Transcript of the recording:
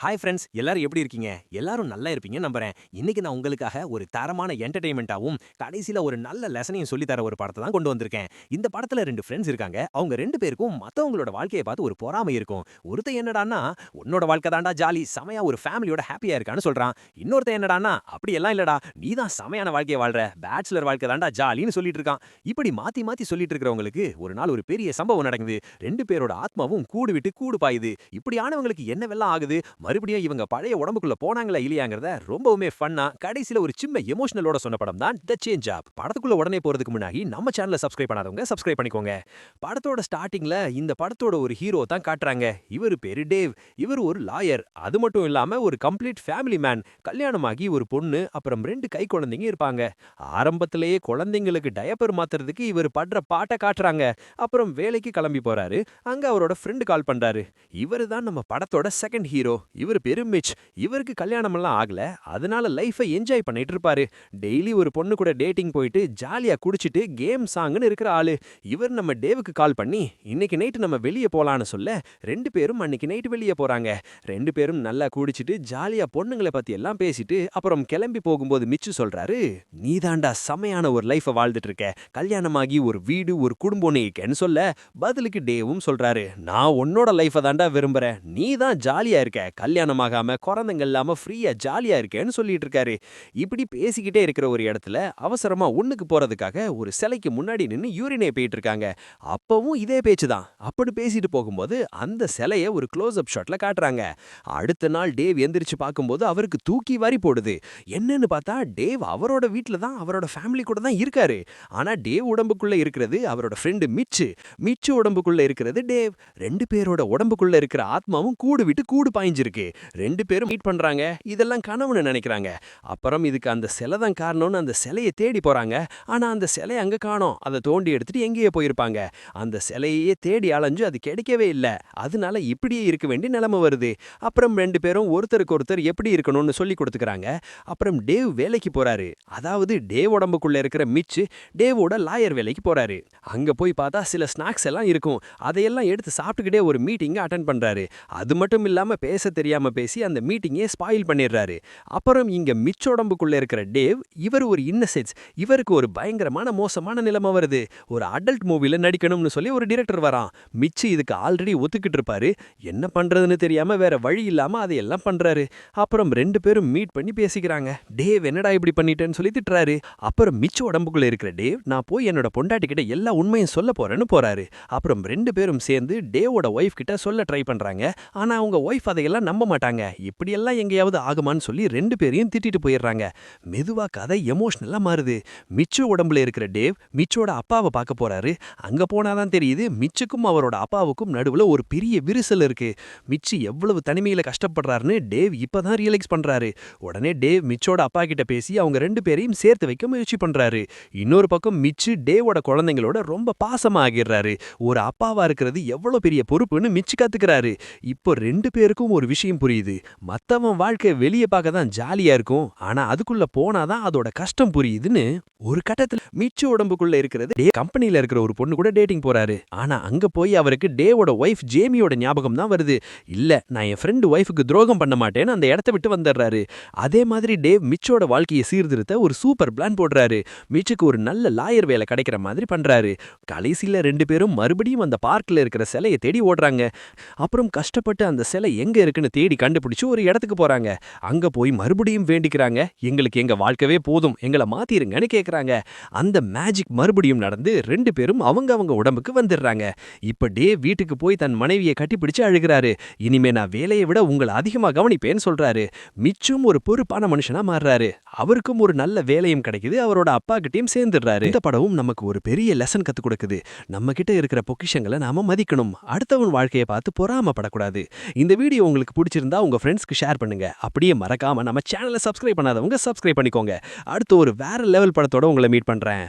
Hi friends, எல்லாரும் எப்படி இருக்கீங்க? எல்லாரும் நல்லா இருப்பீங்கன்னு நம்புறேன். இன்னைக்கு நான் உங்களுக்காக ஒரு தரமான என்டர்டெயின்மென்ட்டாவும், கடைசில ஒரு நல்ல லெசனையும் சொல்லி தர ஒரு படத்த தான் கொண்டு வந்திருக்கேன். இந்த படத்துல 2 ஃப்ரெண்ட்ஸ் இருக்காங்க. அவங்க 2 பேருக்கும் மத்தவங்களோட வாழ்க்கைய பார்த்து ஒரு பொறாமை இருக்கும். ஒருத்தன் என்னடான்னா, "உன்னோட வாழ்க்கை தான்டா ஜாலி. செமையா ஒரு ஃபேமிலியோட ஹேப்பியா இருக்கான்னு" சொல்றான். இன்னொருத்தன் என்னடான்னா, "அப்படியெல்லாம் இல்லடா. நீ தான் செமையான வாழ்க்கைய வாழ்ற. பேச்சுலர் வாழ்க்கை தான்டா ஜாலின்னு" சொல்லிட்டு இருக்கான். இப்படி மாத்தி மாத்தி சொல்லிட்டு இருக்கிறவங்களுக்கு ஒரு நாள் ஒரு பெரிய சம்பவம் நடக்குது. 2 பேரோட ஆத்மாவும் கூடு விட்டு கூடு பாயுது. இப்படியானவங்களுக்கு என்னவெல்லாம் ஆகுது? மறுபடியும் இவங்க பழைய உடம்புக்குள்ள போனாங்களா இல்லையாங்கிறத ரொம்பவுமே ஃபன்னா கடைசில ஒரு சின்ன எமோஷனலோட சொன்ன படம் தான் தி சேஞ்ச் ஆப். படத்துக்குள்ள உடனே போறதுக்கு முன்னாடி நம்ம சேனலை சப்ஸ்கிரைப் பண்ணாதவங்க சப்ஸ்கிரைப் பண்ணிக்கோங்க. படத்தோட ஸ்டார்டிங்ல இந்த படத்தோட ஒரு ஹீரோ தான் காட்டுறாங்க. இவர் பேரு டேவ். இவர் ஒரு லாயர். அது மட்டும் இல்லாம ஒரு கம்ப்ளீட் ஃபேமிலி மேன். கல்யாணமாகி ஒரு பொண்ணு அப்புறம் 2 கை குழந்தைங்க இருப்பாங்க. ஆரம்பத்திலேயே குழந்தைங்களுக்கு டயப்பர் மாத்துறதுக்கு இவர் படுற பாட்ட காட்டுறாங்க. அப்புறம் வேலைக்கு கிளம்பி போறாரு. அங்க அவரோட ஃப்ரெண்ட் கால் பண்றாரு. இவரு தான் நம்ம படத்தோட செகண்ட் ஹீரோ. இவர் பேரு மிச். இவருக்கு கல்யாணமெல்லாம் ஆகல. அதனால லைஃபை என்ஜாய் பண்ணிட்டு இருப்பாரு. டெய்லி ஒரு பொண்ணு கூட டேட்டிங் போயிட்டு ஜாலியா குடிச்சிட்டு கேம் சாங்னு இருக்கிற ஆளு. இவர் நம்ம டேவுக்கு கால் பண்ணி இன்னைக்கு நைட் நம்ம வெளிய போலான்னு சொல்ல 2 பேரும் அன்னைக்கு நைட் வெளிய போறாங்க. 2 பேரும் நல்லா குடிச்சிட்டு ஜாலியா பொண்ணுங்கள பத்தி எல்லாம் பேசிட்டு அப்புறம் கிளம்பி போகும்போது மிச்சு சொல்றாரு, "நீதாண்டா செமையான ஒரு லைஃப வாழ்ந்துட்டு இருக்க. கல்யாணமாகி ஒரு வீடு ஒரு குடும்பம் இருக்கேன்னு" சொல்ல பதிலுக்கு டேவும் சொல்றாரு, "நான் உன்னோட லைஃப தாண்டா விரும்புறேன். நீ தான் ஜாலியா இருக்க. கல்யாணமாகாம குழந்தைங்க இல்லாம ஃப்ரீயா ஜாலியா இருக்கேன்னு" சொல்லிட்டு இருக்காரு. இப்படி பேசிக்கிட்டே இருக்கிற ஒரு இடத்துல அவசரமா ஒண்ணுக்கு போறதுக்காக ஒரு சிலைக்கு முன்னாடி நின்னு யூரினே போயிட்டு இருக்காங்க. அப்பவும் இதே பேச்சு தான். அப்படி பேசிட்டு போகும்போது அந்த சிலைய ஒரு க்ளோஸ் அப் ஷாட்ல காட்டுறாங்க. அடுத்த நாள் டேவ் எந்திரிச்சு பார்க்கும்போது அவருக்கு தூக்கி வாரி போடுது. என்னன்னு பார்த்தா டேவ் அவரோட வீட்ல தான் அவரோட ஃபேமிலி கூட தான் இருக்காரு. ஆனா டேவ் உடம்புக்குள்ள இருக்கிறது அவரோட ஃப்ரெண்டு மிச்சு. மிச்சு உடம்புக்குள்ள இருக்கிறது டேவ். 2 பேரோட உடம்புக்குள்ள இருக்கிற ஆத்மாவும் கூடு விட்டு கூடு பாய்ஞ்சிருக்கு. 2 பேரும் மீட் பண்றாங்க. இதெல்லாம் கனவுன்னு நினைக்கிறாங்க. அப்புறம் இதுக்கு அந்த சிலை தான் காரணம்னு அந்த சிலைய தேடி போறாங்க. ஆனா அந்த சிலைய அங்க காணோம். அத தோண்டி எடுத்துட்டு எங்கேயோ போயிருப்பாங்க. அந்த சிலையையே தேடி அலைஞ்சு அது கிடைக்கவே இல்ல. அதனால இப்படியே இருக்க வேண்டிய நிலைமை வருது. அப்புறம் 2 பேரும் ஒருத்தருக்கு ஒருத்தர் எப்படி இருக்கணும்னு சொல்லி கொடுத்துக்கறாங்க. அப்புறம் டேவ் வேலைக்கு போறாரு. அதாவது டேவ் உடம்புக்குள்ள இருக்கிற மிச்சு டேவோட லாயர் வேலைக்கு போறாரு. அங்க போய் பார்த்தா சில ஸ்நாக்ஸ் எல்லாம் இருக்கும். அதையெல்லாம் எடுத்து சாப்பிட்டுக்கிட்டே ஒரு மீட்டிங் அட்டெண்ட் பண்றாரு. அது மட்டும் இல்லாம பேச தெரியாம பேசி அந்த மீட்டிங்கே ஸ்பாயில் பண்ணிடுறாரு. அப்புறம் இங்க மிச்ச உடம்புக்குள்ள இருக்கிற டேவ் இவர் ஒரு இன்னசென்ஸ். இவருக்கு ஒரு பயங்கரமான மோசமான நிலைமை வருது. ஒரு அடல்ட் மூவில நடிக்கணும்னு சொல்லி ஒரு டைரக்டர் வரான். மிச்சு இதுக்கு ஆல்ரெடி ஒத்துக்கிட்டு இருப்பாரு. என்ன பண்றதுன்னு தெரியாம வேற வழி இல்லாம அதையெல்லாம் பண்றாரு. அப்புறம் 2 பேரும் மீட் பண்ணி பேசிக்கிறாங்க. டேவ் என்னடா இப்படி பண்ணிட்டேன்னு சொல்லி திட்டுறாரு. அப்புறம் மிச்ச உடம்புக்குள்ள இருக்கிற டேவ் நான் போய் என்னோட பொண்டாட்டி கிட்ட எல்லா உண்மையும் சொல்ல போறேன்னு போறாரு. அப்புறம் 2 பேரும் சேர்ந்து டேவோட ஒய்ஃப் கிட்ட சொல்ல ட்ரை பண்றாங்க. ஆனா அவங்க ஒய்ஃப் அதையெல்லாம் நம்ப மாட்டாங்க. இப்படியெல்லாம் எங்கேயாவது ஆகுமான்னு சொல்லி 2 பேரையும் திட்டிட்டு போயிடுறாங்க. மெதுவா கதை எமோஷனலா மாறுது. மிச்சு உடம்புல இருக்கிற டேவ் மிச்சோட அப்பாவை பார்க்க போறாரு. அங்க போனாதான் தெரியுது மிச்சுக்கும் அவரோட அப்பாவுக்கும் நடுவுல ஒரு பெரிய விரிசல் இருக்கு. மிச்சு எவ்வளவு தனிமையில கஷ்டப்படுறாருன்னு டேவ் இப்பதான் ரியலைஸ் பண்றாரு. உடனே டேவ் மிச்சோட அப்பா கிட்ட பேசி அவங்க 2 பேரையும் சேர்த்து வைக்க முயற்சி பண்றாரு. இன்னொரு பக்கம் மிச்சு டேவோட குழந்தைங்களோட ரொம்ப பாசமா ஆகிடுறாரு. ஒரு அப்பாவா இருக்கிறது எவ்வளவு பெரிய பொறுப்புன்னு மிச்சு கத்துக்கிறாரு. இப்போ 2 பேருக்கும் ஒரு விஷயம் புரியுது. மத்தவன் வாழ்க்கை வெளிய பார்க்க தான் ஜாலியா இருக்கும். ஆனா அதுக்குள்ள போனாதான் அதோட கஷ்டம் புரியுதுன்னு. ஒரு கட்டத்துல மிச்சு உடம்புக்குள்ள இருக்கிறது டே கம்பெனில இருக்கிற ஒரு பொண்ணு கூட டேட்டிங் போறாரு. ஆனா அங்க போய் அவருக்கு டேவோட ஒய்ஃப் ஜேமியோட ஞாபகம் தான் வருது. இல்ல நான் என் ஃப்ரெண்டு ஒய்ஃபுக்கு துரோகம் பண்ண மாட்டேன்னு அந்த இடத்த விட்டு வந்துடுறாரு. அதே மாதிரி டேவ் மிச்சோட வாழ்க்கையை சீர்திருத்த ஒரு சூப்பர் பிளான் போடுறாரு. மிச்சுக்கு ஒரு நல்ல லாயர் வேலை கிடைக்கிற மாதிரி பண்றாரு. கடைசியில 2 பேரும் மறுபடியும் அந்த பார்க்ல இருக்கிற சிலையை தேடி ஓடுறாங்க. அப்புறம் கஷ்டப்பட்டு அந்த சிலை எங்க இருக்குன்னு தேடி கண்டுபிடிச்சு ஒரு இடத்துக்கு போறாங்க. அங்க போய் மறுபடியும் வேண்டிக்கிறாங்க, எங்களுக்கு எங்க வாழ்க்கவே போதும், எங்களை மாத்திருங்கன்னு கேக்குறாங்க. அந்த மேஜிக் மறுபடியும் நடந்து 2 பேரும் அவங்க அவங்க உடம்புக்கு வந்துடுறாங்க. இப்ப டேவ் வீட்டுக்கு போய் தன் மனைவியை கட்டிப்பிடிச்சு அழுகிறாரு. இனிமே நான் வேலையை விட உங்களை அதிகமா கவனிப்பேன்னு சொல்றாரு. மிச்சும் ஒரு பொறுப்பான மனுஷனா மாறுறாரு. அவருக்கும் ஒரு நல்ல வேலையும் கிடைக்குது. அவரோட அப்பா கிட்டயும் சேர்ந்துடுறாரு. இந்த படமும் நமக்கு ஒரு பெரிய லெசன் கத்து கொடுக்குது. நம்ம கிட்ட இருக்கிற பொக்கிஷங்களை நாம மதிக்கணும். அடுத்தவன் வாழ்க்கையை பார்த்து பொறாமப்படக்கூடாது. இந்த வீடியோ உங்களுக்கு பிடிச்சிருந்தா உங்க ஃப்ரெண்ட்ஸ்க்கு ஷேர் பண்ணுங்க. அப்படியே மறக்காம நம்ம சேனலை சப்ஸ்கிரைப் பண்ணாதவங்க சப்ஸ்கிரைப் பண்ணிக்கோங்க. அடுத்து ஒரு வேற லெவல் படத்தோட உங்களை மீட் பண்றேன்.